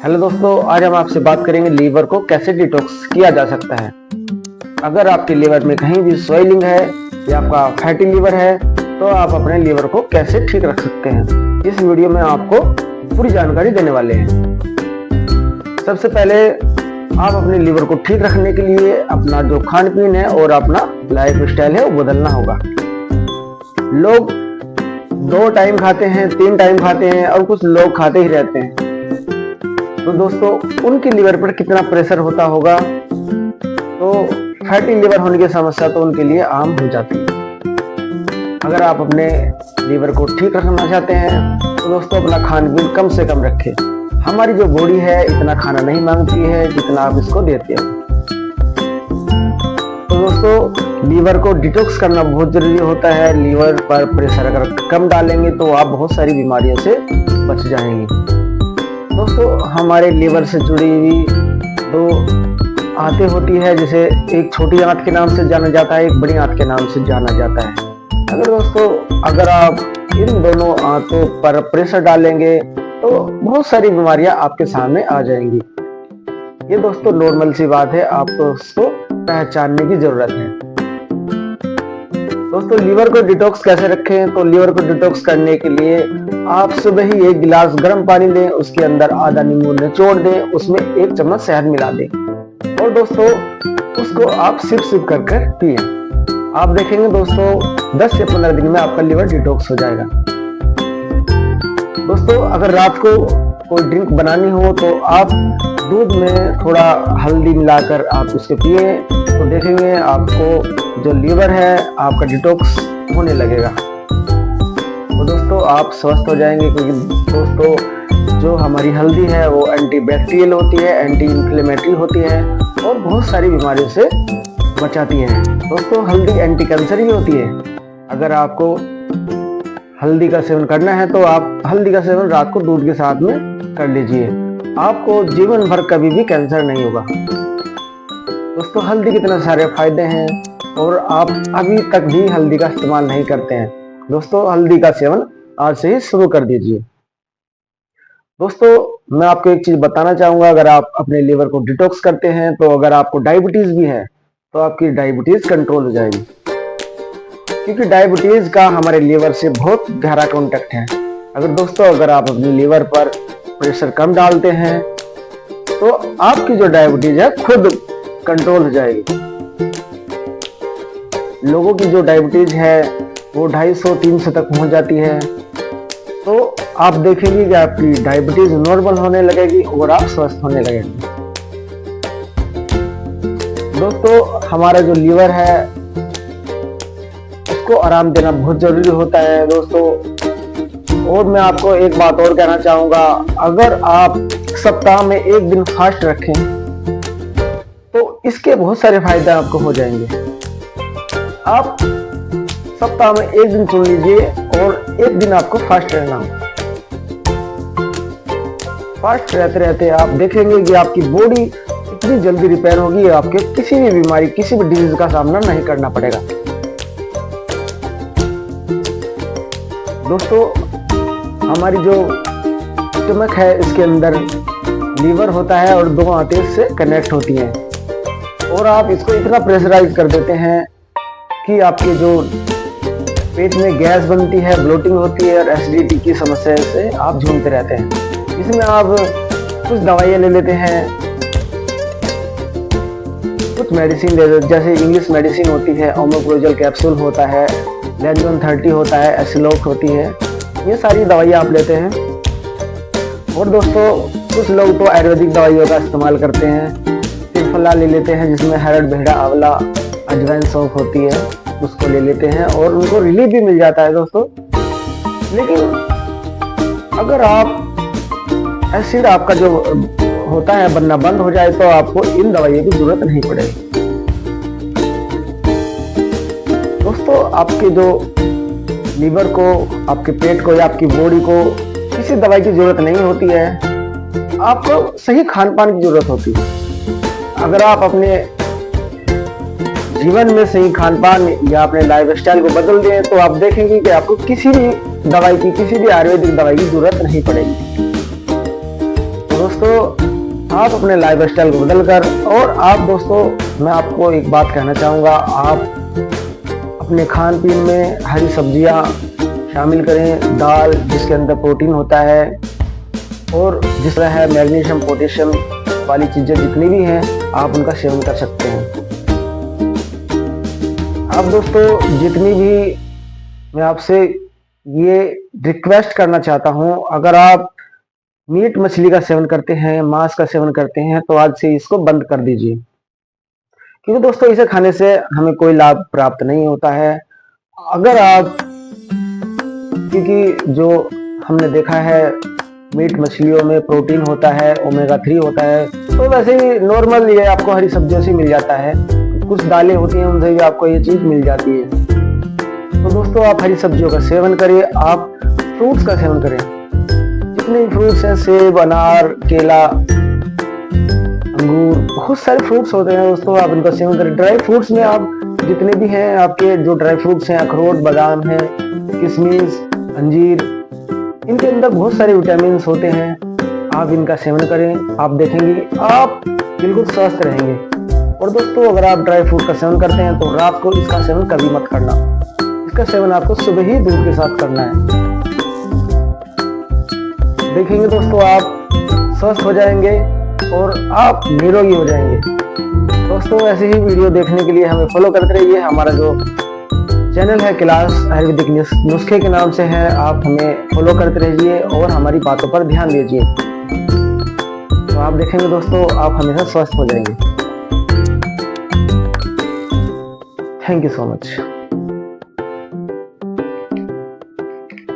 Hello दोस्तों, आज हम आपसे बात करेंगे लीवर को कैसे डिटॉक्स किया जा सकता है। अगर आपके लीवर में कहीं भी स्वेलिंग है या आपका फैटी लीवर है तो आप अपने लीवर को कैसे ठीक रख सकते हैं। इस वीडियो में आपको पूरी जानकारी देने वाले हैं। सबसे पहले आप अपने लीवर को ठीक रखने के लिए अपना जो खान पीन है और अपना लाइफ स्टाइल है वो बदलना होगा। लोग 2 टाइम खाते हैं, 3 टाइम खाते हैं और कुछ लोग खाते ही रहते हैं। तो दोस्तों, उनके लीवर पर कितना प्रेशर होता होगा। तो फैटी लीवर होने की समस्या तो उनके लिए आम हो जाती है। अगर आप अपने लीवर को ठीक रखना चाहते हैं तो दोस्तों अपना खान पीन कम से कम रखें। हमारी जो बॉडी है इतना खाना नहीं मांगती है जितना आप इसको देते हैं। तो दोस्तों, लीवर को डिटॉक्स करना बहुत जरूरी होता है। लीवर पर प्रेशर अगर कम डालेंगे तो आप बहुत सारी बीमारियों से बच जाएंगे। दोस्तों, हमारे लीवर से जुड़ी हुई 2 आंतें होती है, जिसे एक छोटी आंत के नाम से जाना जाता है, एक बड़ी आंत के नाम से जाना जाता है। अगर आप इन दोनों आंतों पर प्रेशर डालेंगे तो बहुत सारी बीमारियां आपके सामने आ जाएंगी। ये दोस्तों नॉर्मल सी बात है, आपको उसको पहचानने की जरूरत है। दोस्तों, लीवर को डिटॉक्स कैसे रखें। तो लीवर को डिटॉक्स करने के लिए आप सुबह ही 1 गिलास गर्म पानी लें, उसके अंदर आधा नींबू निचोड़ दें, उसमें 1 चम्मच शहद मिला दें और दोस्तों उसको आप सिप कर पिए। आप देखेंगे दोस्तों 10 से 15 दिन में आपका लीवर डिटॉक्स हो जाएगा। दोस्तों, अगर रात को कोई ड्रिंक बनानी हो तो आप दूध में थोड़ा हल्दी मिलाकर आप उसके पिए, तो देखेंगे आपको जो लीवर है आपका डिटॉक्स होने लगेगा। तो दोस्तों आप स्वस्थ हो जाएंगे, क्योंकि दोस्तों जो हमारी हल्दी है वो एंटीबैक्टीरियल होती है, एंटी इन्फ्लेमेटरी होती है और बहुत सारी बीमारियों से बचाती है। दोस्तों, हल्दी एंटी कैंसर भी होती है। अगर आपको हल्दी का सेवन करना है तो आप हल्दी का सेवन रात को दूध के साथ में कर लीजिए। आपको जीवन भर कभी भी कैंसर नहीं होगा। दोस्तों, हल्दी के इतने सारे फायदे हैं और आप अभी तक भी हल्दी का इस्तेमाल नहीं करते हैं। दोस्तों, हल्दी का सेवन आज से ही शुरू कर दीजिए। दोस्तों, मैं आपको एक चीज बताना चाहूंगा। अगर आप अपने लीवर को डिटॉक्स करते हैं तो अगर आपको डायबिटीज भी है तो आपकी डायबिटीज कंट्रोल हो जाएगी, क्योंकि डायबिटीज का हमारे लीवर से बहुत गहरा कॉन्टेक्ट है। अगर आप अपने लीवर पर प्रेशर कम डालते हैं तो आपकी जो डायबिटीज है खुद कंट्रोल हो जाएगी। लोगों की जो डायबिटीज है वो 250-300 तक पहुंच जाती है। तो आप देखेंगे कि आपकी डायबिटीज नॉर्मल होने लगेगी और आप स्वस्थ होने लगेंगे। दोस्तों, हमारा जो लीवर है उसको आराम देना बहुत जरूरी होता है दोस्तों। और मैं आपको एक बात और कहना चाहूंगा। अगर आप सप्ताह में 1 दिन फास्ट रखें तो इसके बहुत सारे फायदे आपको हो जाएंगे। आप सप्ताह में 1 दिन चुन लीजिए और 1 दिन आपको फास्ट रहना हो। फास्ट रहते रहते आप देखेंगे कि आपकी बॉडी इतनी जल्दी रिपेयर होगी, आपके किसी भी बीमारी, किसी भी डिजीज का सामना नहीं करना पड़ेगा। दोस्तों, हमारी जो स्टमक है इसके अंदर लीवर होता है और 2 आंतें इससे कनेक्ट होती हैं और आप इसको इतना प्रेशराइज कर देते हैं कि आपके जो पेट में गैस बनती है, ब्लोटिंग होती है और एसिडिटी की समस्या से आप झूमते रहते हैं। इसमें आप कुछ दवाइयाँ ले लेते हैं, कुछ मेडिसिन ले लेते, जैसे इंग्लिश मेडिसिन होती है, ओमेप्रोजोल कैप्सूल होता है, लेंजोन 30 होता है, एसिलोक होती है। ये सारी दवाइयाँ आप लेते हैं। और दोस्तों, कुछ लोग तो आयुर्वेदिक दवाइयों का इस्तेमाल करते हैं। त्रिफला ले लेते हैं जिसमें हरड़, भेड़ा, आंवला, अजवाइन, सौंफ होती है, उसको ले लेते हैं और उनको रिलीफ भी मिल जाता है दोस्तों। लेकिन अगर आप एसिड आपका जो होता है बनना बंद हो जाए तो आपको इन दवाइयों की जरूरत नहीं पड़ेगी। दोस्तों, आपके जो लीवर को, आपके पेट को या आपकी बॉडी को किसी दवाई की जरूरत नहीं होती है, आपको सही खान पान की जरूरत होती है। अगर आप अपने जीवन में सही खान पान या अपने लाइफ स्टाइल को बदल दें तो आप देखेंगे कि आपको किसी भी दवाई की, किसी भी आयुर्वेदिक दवाई की जरूरत नहीं पड़ेगी। दोस्तों आप अपने लाइफ स्टाइल को बदल कर, और आप दोस्तों मैं आपको एक बात कहना चाहूँगा, आप अपने खान पीन में हरी सब्जियाँ शामिल करें, दाल जिसके अंदर प्रोटीन होता है, और जिस तरह है मैग्नीशियम पोटेशियम वाली चीज़ें जितनी भी हैं आप उनका सेवन कर सकते हैं। आप दोस्तों जितनी भी मैं आपसे ये रिक्वेस्ट करना चाहता हूँ, अगर आप मीट मछली का सेवन करते हैं, मांस का सेवन करते हैं, तो आज से इसको बंद कर दीजिए, क्योंकि दोस्तों इसे खाने से हमें कोई लाभ प्राप्त नहीं होता है। अगर आप, क्योंकि जो हमने देखा है मीट मछलियों में प्रोटीन होता है, ओमेगा 3 होता है, तो वैसे ही नॉर्मल ये आपको हरी सब्जियों से मिल जाता है, कुछ दालें होती हैं उनसे भी आपको ये चीज मिल जाती है। तो दोस्तों आप हरी सब्जियों का सेवन करिए, आप फ्रूट्स का सेवन करें, जितने भी फ्रूट्स हैं, सेब, अनार, केला, अंगूर, बहुत सारे फ्रूट्स होते हैं दोस्तों, आप इनका सेवन करें। ड्राई फ्रूट्स में आप जितने भी हैं, आपके जो ड्राई फ्रूट्स हैं, अखरोट, बादाम है, किशमिश, अंजीर, इनके अंदर बहुत सारे विटामिन होते हैं, आप इनका सेवन करें, आप देखेंगे आप बिल्कुल स्वस्थ रहेंगे। और दोस्तों अगर आप ड्राई फ्रूट का सेवन करते हैं तो रात को इसका सेवन कभी मत करना, इसका सेवन आपको सुबह ही दूध के साथ करना है। देखेंगे दोस्तों आप स्वस्थ हो जाएंगे और आप निरोगी हो जाएंगे। दोस्तों ऐसे ही वीडियो देखने के लिए हमें फॉलो करते रहिए। हमारा जो चैनल है कैलाश आयुर्वेदिक नुस्खे के नाम से है, आप हमें फॉलो करते रहिए और हमारी बातों पर ध्यान दीजिए, तो आप देखेंगे दोस्तों आप हमेशा स्वस्थ हो जाएंगे। Thank you so much.